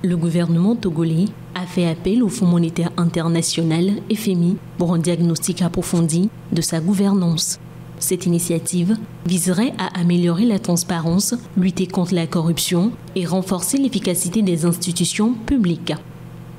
Le gouvernement togolais a fait appel au Fonds monétaire international, FMI, pour un diagnostic approfondi de sa gouvernance. Cette initiative viserait à améliorer la transparence, lutter contre la corruption et renforcer l'efficacité des institutions publiques.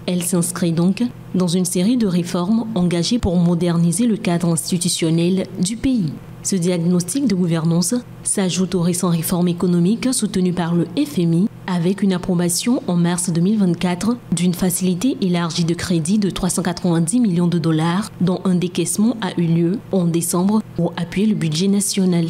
Elle s'inscrit donc dans une série de réformes engagées pour moderniser le cadre institutionnel du pays. Ce diagnostic de gouvernance s'ajoute aux récentes réformes économiques soutenues par le FMI avec une approbation en mars 2024 d'une facilité élargie de crédit de 390 millions de dollars dont un décaissement a eu lieu en décembre pour appuyer le budget national.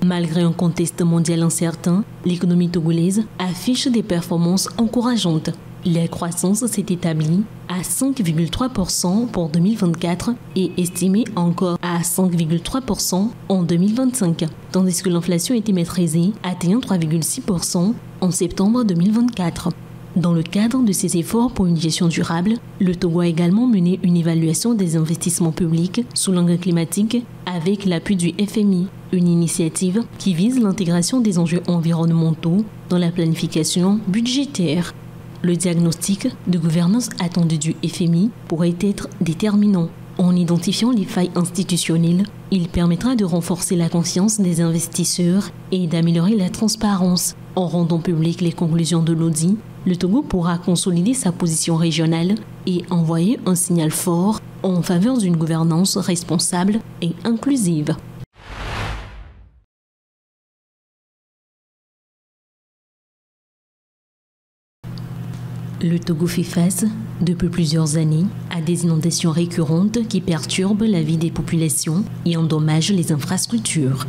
Malgré un contexte mondial incertain, l'économie togolaise affiche des performances encourageantes. La croissance s'est établie à 5,3% pour 2024 et estimée encore à 5,3% en 2025, tandis que l'inflation a été maîtrisée, atteignant 3,6% en septembre 2024. Dans le cadre de ces efforts pour une gestion durable, le Togo a également mené une évaluation des investissements publics sous l'angle climatique avec l'appui du FMI, une initiative qui vise l'intégration des enjeux environnementaux dans la planification budgétaire. Le diagnostic de gouvernance attendu du FMI pourrait être déterminant. En identifiant les failles institutionnelles, il permettra de renforcer la confiance des investisseurs et d'améliorer la transparence. En rendant publiques les conclusions de l'audit, le Togo pourra consolider sa position régionale et envoyer un signal fort en faveur d'une gouvernance responsable et inclusive. Le Togo fait face, depuis plusieurs années, à des inondations récurrentes qui perturbent la vie des populations et endommagent les infrastructures.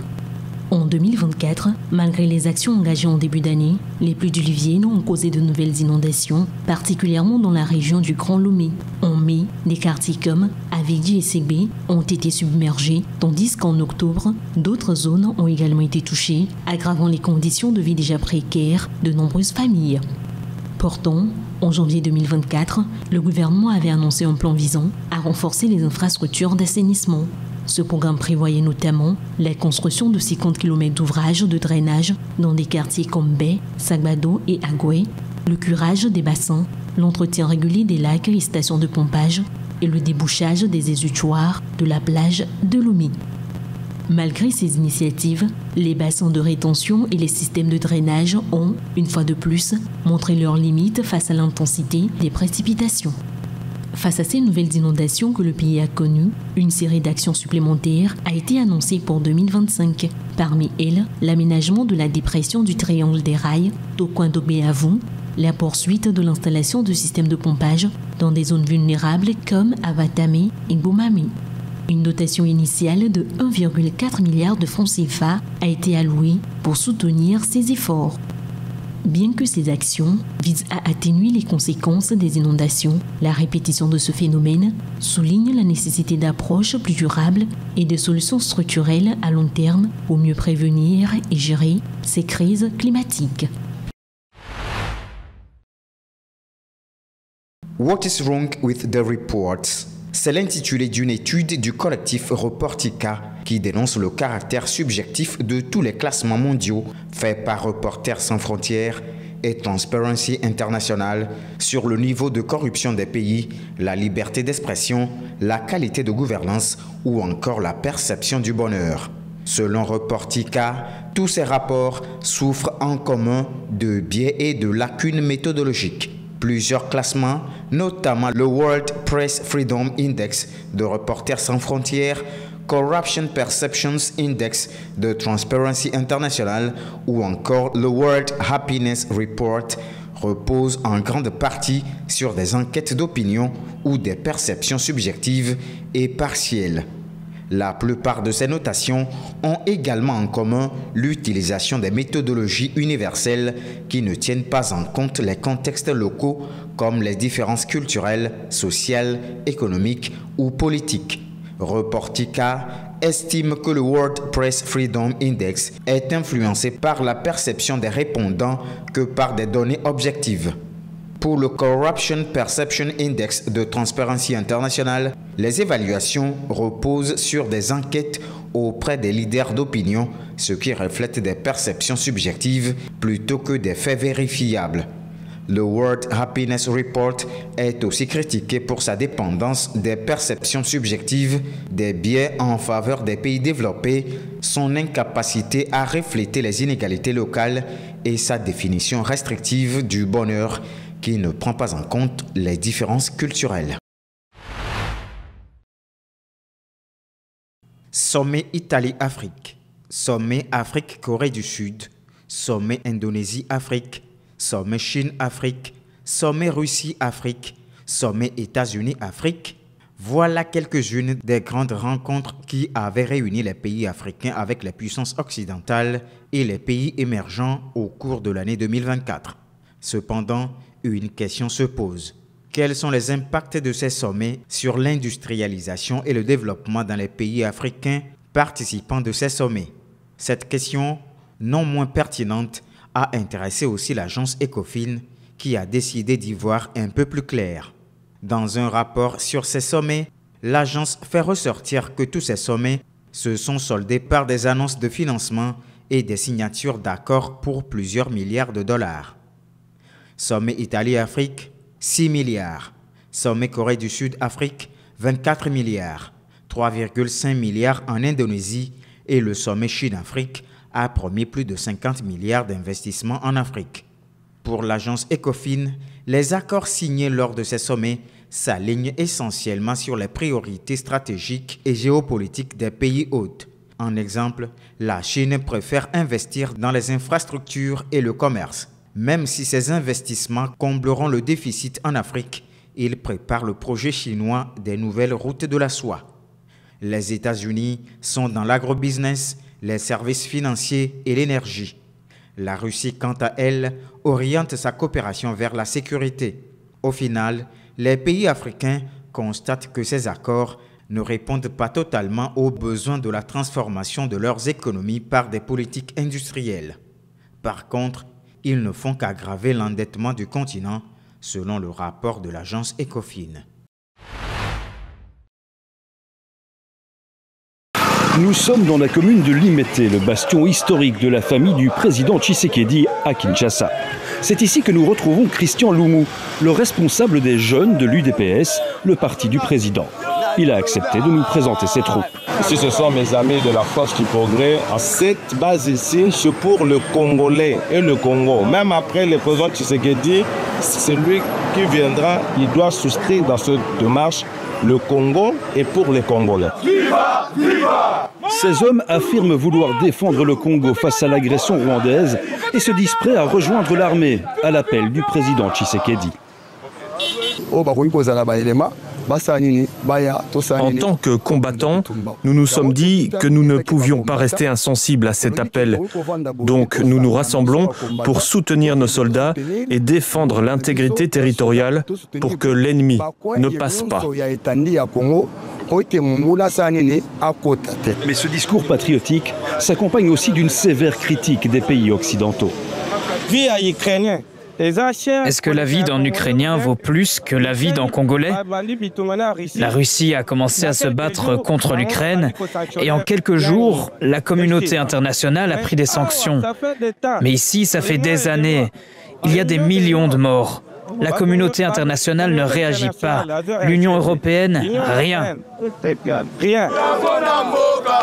En 2024, malgré les actions engagées en début d'année, les pluies diluviennes ont causé de nouvelles inondations, particulièrement dans la région du Grand Lomé. En mai, des quartiers comme Avedi et Ségbé ont été submergés, tandis qu'en octobre, d'autres zones ont également été touchées, aggravant les conditions de vie déjà précaires de nombreuses familles. Pourtant, en janvier 2024, le gouvernement avait annoncé un plan visant à renforcer les infrastructures d'assainissement. Ce programme prévoyait notamment la construction de 50 km d'ouvrages de drainage dans des quartiers comme Bé, Sagbado et Agoué, le curage des bassins, l'entretien régulier des lacs et stations de pompage et le débouchage des exutoires de la plage de Lomé. Malgré ces initiatives, les bassins de rétention et les systèmes de drainage ont, une fois de plus, montré leurs limites face à l'intensité des précipitations. Face à ces nouvelles inondations que le pays a connues, une série d'actions supplémentaires a été annoncée pour 2025. Parmi elles, l'aménagement de la dépression du triangle des rails Tokwandobé-Avou, la poursuite de l'installation de systèmes de pompage dans des zones vulnérables comme Avatame et Bomamé. Une dotation initiale de 1,4 milliard de francs CFA a été allouée pour soutenir ces efforts. Bien que ces actions visent à atténuer les conséquences des inondations, la répétition de ce phénomène souligne la nécessité d'approches plus durables et de solutions structurelles à long terme pour mieux prévenir et gérer ces crises climatiques. What is wrong with the reports? C'est l'intitulé d'une étude du collectif Reportica qui dénonce le caractère subjectif de tous les classements mondiaux faits par Reporters sans frontières et Transparency International sur le niveau de corruption des pays, la liberté d'expression, la qualité de gouvernance ou encore la perception du bonheur. Selon Reportica, tous ces rapports souffrent en commun de biais et de lacunes méthodologiques. Plusieurs classements, notamment le World Press Freedom Index de Reporters sans frontières, Corruption Perceptions Index de Transparency International ou encore le World Happiness Report, reposent en grande partie sur des enquêtes d'opinion ou des perceptions subjectives et partielles. La plupart de ces notations ont également en commun l'utilisation des méthodologies universelles qui ne tiennent pas en compte les contextes locaux comme les différences culturelles, sociales, économiques ou politiques. Reportica estime que le World Press Freedom Index est influencé par la perception des répondants que par des données objectives. Pour le Corruption Perception Index de Transparency International, les évaluations reposent sur des enquêtes auprès des leaders d'opinion, ce qui reflète des perceptions subjectives plutôt que des faits vérifiables. Le World Happiness Report est aussi critiqué pour sa dépendance des perceptions subjectives, des biais en faveur des pays développés, son incapacité à refléter les inégalités locales et sa définition restrictive du bonheur qui ne prend pas en compte les différences culturelles. Sommet Italie-Afrique, sommet Afrique-Corée du Sud, sommet Indonésie-Afrique, sommet Chine-Afrique, sommet Russie-Afrique, sommet États-Unis-Afrique. Voilà quelques-unes des grandes rencontres qui avaient réuni les pays africains avec les puissances occidentales et les pays émergents au cours de l'année 2024. Cependant, une question se pose. Quels sont les impacts de ces sommets sur l'industrialisation et le développement dans les pays africains participants de ces sommets? Cette question, non moins pertinente, a intéressé aussi l'agence Ecofin qui a décidé d'y voir un peu plus clair. Dans un rapport sur ces sommets, l'agence fait ressortir que tous ces sommets se sont soldés par des annonces de financement et des signatures d'accords pour plusieurs milliards de dollars. Sommet Italie-Afrique, 6 milliards. Sommet Corée du Sud-Afrique, 24 milliards. 3,5 milliards en Indonésie et le sommet Chine-Afrique a promis plus de 50 milliards d'investissements en Afrique. Pour l'agence Ecofin, les accords signés lors de ces sommets s'alignent essentiellement sur les priorités stratégiques et géopolitiques des pays hôtes. En exemple, la Chine préfère investir dans les infrastructures et le commerce. Même si ces investissements combleront le déficit en Afrique, ils préparent le projet chinois des nouvelles routes de la soie. Les États-Unis sont dans l'agrobusiness, les services financiers et l'énergie. La Russie, quant à elle, oriente sa coopération vers la sécurité. Au final, les pays africains constatent que ces accords ne répondent pas totalement aux besoins de la transformation de leurs économies par des politiques industrielles. Par contre, ils ne font qu'aggraver l'endettement du continent, selon le rapport de l'agence Ecofin. Nous sommes dans la commune de Limete, le bastion historique de la famille du président Tshisekedi à Kinshasa. C'est ici que nous retrouvons Christian Loumou, le responsable des jeunes de l'UDPS, le parti du président. Il a accepté de nous présenter ses troupes. Ici, ce sont mes amis de la Force du Progrès. Cette base ici, c'est pour le Congolais et le Congo. Même après le président Tshisekedi, c'est lui qui viendra, il doit souscrire dans cette démarche le Congo et pour les Congolais. Viva, viva! Ces hommes affirment vouloir défendre le Congo face à l'agression rwandaise et se disent prêts à rejoindre l'armée à l'appel du président Tshisekedi. En tant que combattants, nous nous sommes dit que nous ne pouvions pas rester insensibles à cet appel. Donc nous nous rassemblons pour soutenir nos soldats et défendre l'intégrité territoriale pour que l'ennemi ne passe pas. Mais ce discours patriotique s'accompagne aussi d'une sévère critique des pays occidentaux. Est-ce que la vie d'un Ukrainien vaut plus que la vie d'un Congolais? La Russie a commencé à se battre contre l'Ukraine et en quelques jours, la communauté internationale a pris des sanctions. Mais ici, ça fait des années. Il y a des millions de morts. La communauté internationale ne réagit pas. L'Union européenne, rien.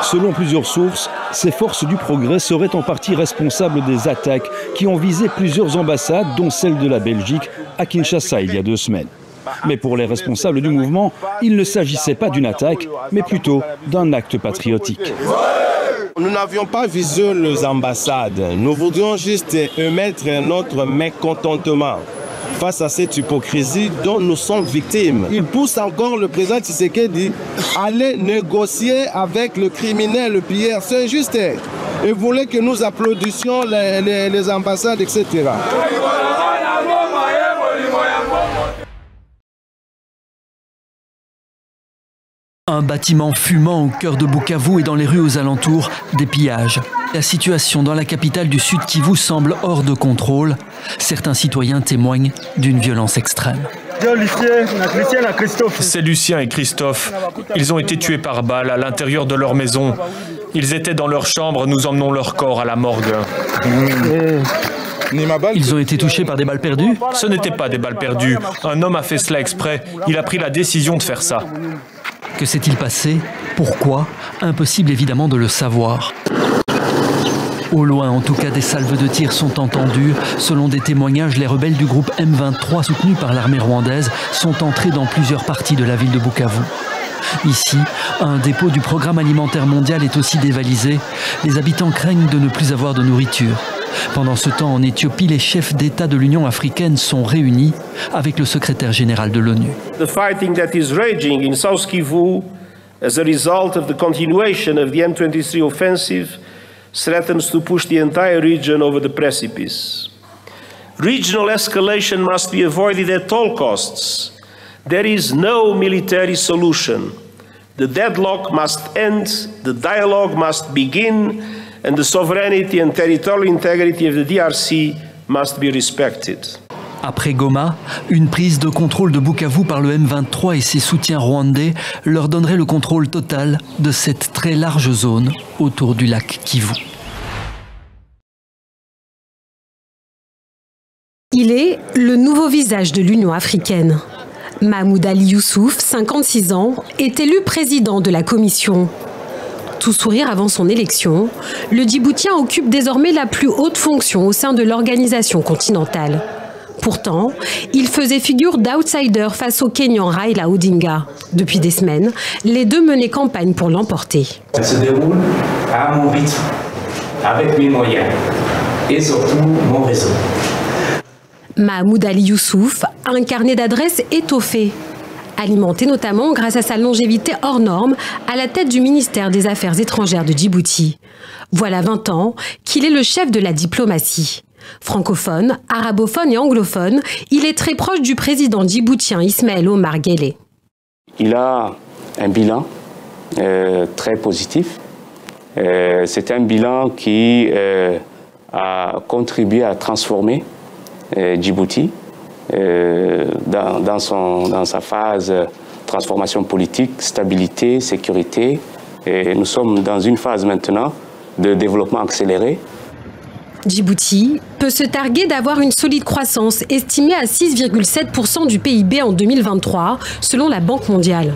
Selon plusieurs sources, ces forces du progrès seraient en partie responsables des attaques qui ont visé plusieurs ambassades, dont celle de la Belgique, à Kinshasa il y a 2 semaines. Mais pour les responsables du mouvement, il ne s'agissait pas d'une attaque, mais plutôt d'un acte patriotique. Nous n'avions pas visé les ambassades. Nous voulions juste émettre notre mécontentement face à cette hypocrisie dont nous sommes victimes. Il pousse encore le président Tshisekedi à aller négocier avec le criminel, le pilleur. C'est injuste. Il voulait que nous applaudissions les ambassades, etc. Un bâtiment fumant au cœur de Bukavu et dans les rues aux alentours, des pillages. La situation dans la capitale du Sud Kivu semble hors de contrôle. Certains citoyens témoignent d'une violence extrême. C'est Lucien et Christophe. Ils ont été tués par balle à l'intérieur de leur maison. Ils étaient dans leur chambre, nous emmenons leur corps à la morgue. Ils ont été touchés par des balles perdues? Ce n'était pas des balles perdues. Un homme a fait cela exprès. Il a pris la décision de faire ça. Que s'est-il passé? Pourquoi? Impossible évidemment de le savoir. Au loin, en tout cas, des salves de tir sont entendues. Selon des témoignages, les rebelles du groupe M23, soutenus par l'armée rwandaise, sont entrés dans plusieurs parties de la ville de Bukavu. Ici, un dépôt du Programme alimentaire mondial est aussi dévalisé. Les habitants craignent de ne plus avoir de nourriture. Pendant ce temps, en Éthiopie, les chefs d'État de l'Union africaine sont réunis avec le secrétaire général de l'ONU. The fighting that is raging in South Kivu as a result of the continuation of the M23 offensive threatens to push the entire region over the precipice. Regional escalation must be avoided at all costs. There is no military solution. The deadlock must end, the dialogue must begin, and the sovereignty and territorial integrity of the DRC must be respected. Après Goma, une prise de contrôle de Bukavu par le M23 et ses soutiens rwandais leur donnerait le contrôle total de cette très large zone autour du lac Kivu. Il est le nouveau visage de l'Union africaine. Mahmoud Ali Youssouf, 56 ans, est élu président de la commission. Tout sourire avant son élection, le Djiboutien occupe désormais la plus haute fonction au sein de l'organisation continentale. Pourtant, il faisait figure d'outsider face au Kenyan Raila Odinga. Depuis des semaines, les deux menaient campagne pour l'emporter. Elle se déroule à mon rythme, avec mes moyens et surtout mon réseau. Mahmoud Ali Youssouf a un carnet d'adresses étoffé, alimenté notamment grâce à sa longévité hors norme à la tête du ministère des Affaires étrangères de Djibouti. Voilà 20 ans qu'il est le chef de la diplomatie. Francophone, arabophone et anglophone, il est très proche du président djiboutien Ismaël Omar Guelleh. Il a un bilan très positif. C'est un bilan qui a contribué à transformer Djibouti dans sa phase transformation politique, stabilité, sécurité. Et nous sommes dans une phase maintenant de développement accéléré. Djibouti peut se targuer d'avoir une solide croissance estimée à 6,7% du PIB en 2023, selon la Banque mondiale.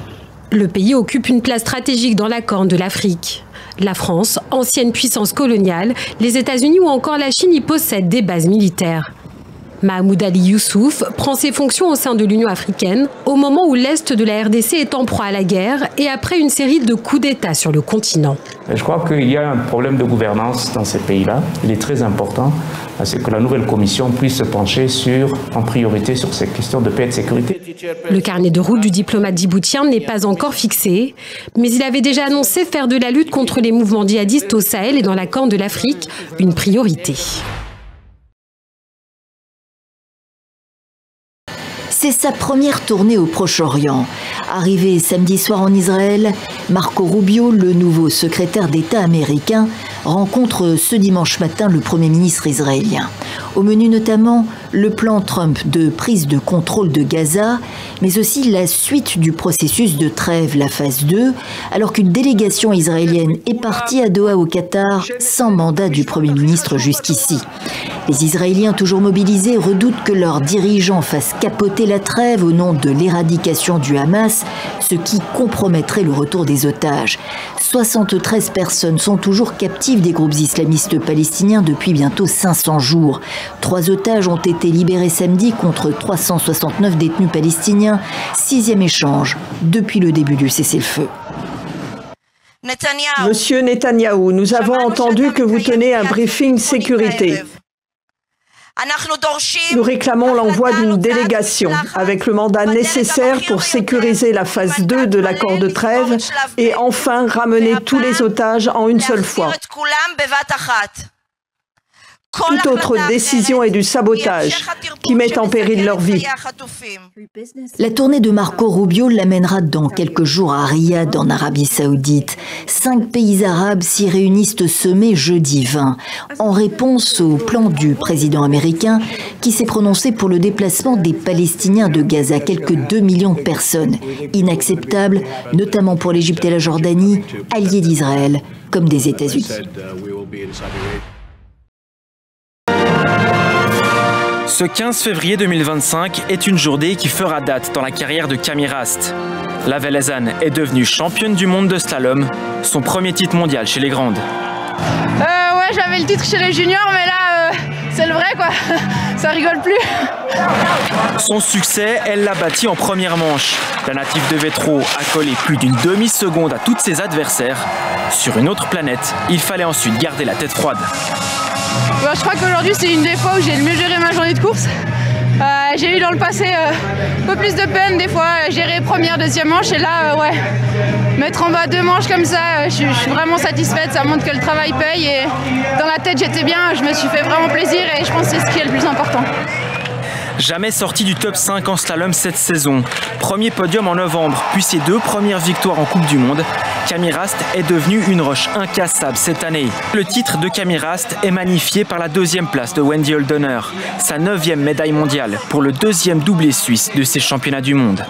Le pays occupe une place stratégique dans la Corne de l'Afrique. La France, ancienne puissance coloniale, les États-Unis ou encore la Chine y possèdent des bases militaires. Mahmoud Ali Youssouf prend ses fonctions au sein de l'Union africaine au moment où l'Est de la RDC est en proie à la guerre et après une série de coups d'État sur le continent. Je crois qu'il y a un problème de gouvernance dans ces pays-là. Il est très important à ce que la nouvelle commission puisse se pencher en priorité sur ces questions de paix et de sécurité. Le carnet de route du diplomate djiboutien n'est pas encore fixé, mais il avait déjà annoncé faire de la lutte contre les mouvements djihadistes au Sahel et dans la Corne de l'Afrique une priorité. C'est sa première tournée au Proche-Orient. Arrivé samedi soir en Israël, Marco Rubio, le nouveau secrétaire d'État américain, rencontre ce dimanche matin le Premier ministre israélien. Au menu notamment le plan Trump de prise de contrôle de Gaza, mais aussi la suite du processus de trêve, la phase 2, alors qu'une délégation israélienne est partie à Doha au Qatar sans mandat du Premier ministre jusqu'ici. Les Israéliens toujours mobilisés redoutent que leurs dirigeants fassent capoter la trêve au nom de l'éradication du Hamas, ce qui compromettrait le retour des otages. 73 personnes sont toujours captives des groupes islamistes palestiniens depuis bientôt 500 jours. 3 otages ont été libérés samedi contre 369 détenus palestiniens. 6e échange depuis le début du cessez-le-feu. Monsieur Netanyahou, nous avons entendu que vous tenez un briefing sécurité. Nous réclamons l'envoi d'une délégation avec le mandat nécessaire pour sécuriser la phase 2 de l'accord de trêve et enfin ramener tous les otages en une seule fois. Toute autre décision est du sabotage qui met en péril leur vie. La tournée de Marco Rubio l'amènera dans quelques jours à Riyad, en Arabie Saoudite. 5 pays arabes s'y réunissent ce mai jeudi 20, en réponse au plan du président américain qui s'est prononcé pour le déplacement des Palestiniens de Gaza, quelques 2 millions de personnes. Inacceptable, notamment pour l'Égypte et la Jordanie, alliés d'Israël, comme des États-Unis. Ce 15 février 2025 est une journée qui fera date dans la carrière de Camille Rast. La Valaisanne est devenue championne du monde de slalom, son premier titre mondial chez les grandes. Ouais, j'avais le titre chez les juniors, mais là, c'est le vrai quoi, ça rigole plus. Son succès, elle l'a bâti en première manche. La native de Vétro a collé plus d'une demi-seconde à toutes ses adversaires. Sur une autre planète, il fallait ensuite garder la tête froide. Bon, je crois qu'aujourd'hui c'est une des fois où j'ai le mieux géré ma journée de course. J'ai eu dans le passé un peu plus de peine des fois, gérer première, deuxième manche, et là ouais, mettre en bas 2 manches comme ça, je suis vraiment satisfaite, ça montre que le travail paye et dans la tête j'étais bien, je me suis fait vraiment plaisir et je pense que c'est ce qui est le plus important. Jamais sorti du top 5 en slalom cette saison. Premier podium en novembre, puis ses 2 premières victoires en Coupe du Monde. Camille Rast est devenue une roche incassable cette année. Le titre de Camille Rast est magnifié par la 2e place de Wendy Holdener, sa 9e médaille mondiale pour le 2e doublé suisse de ces championnats du monde.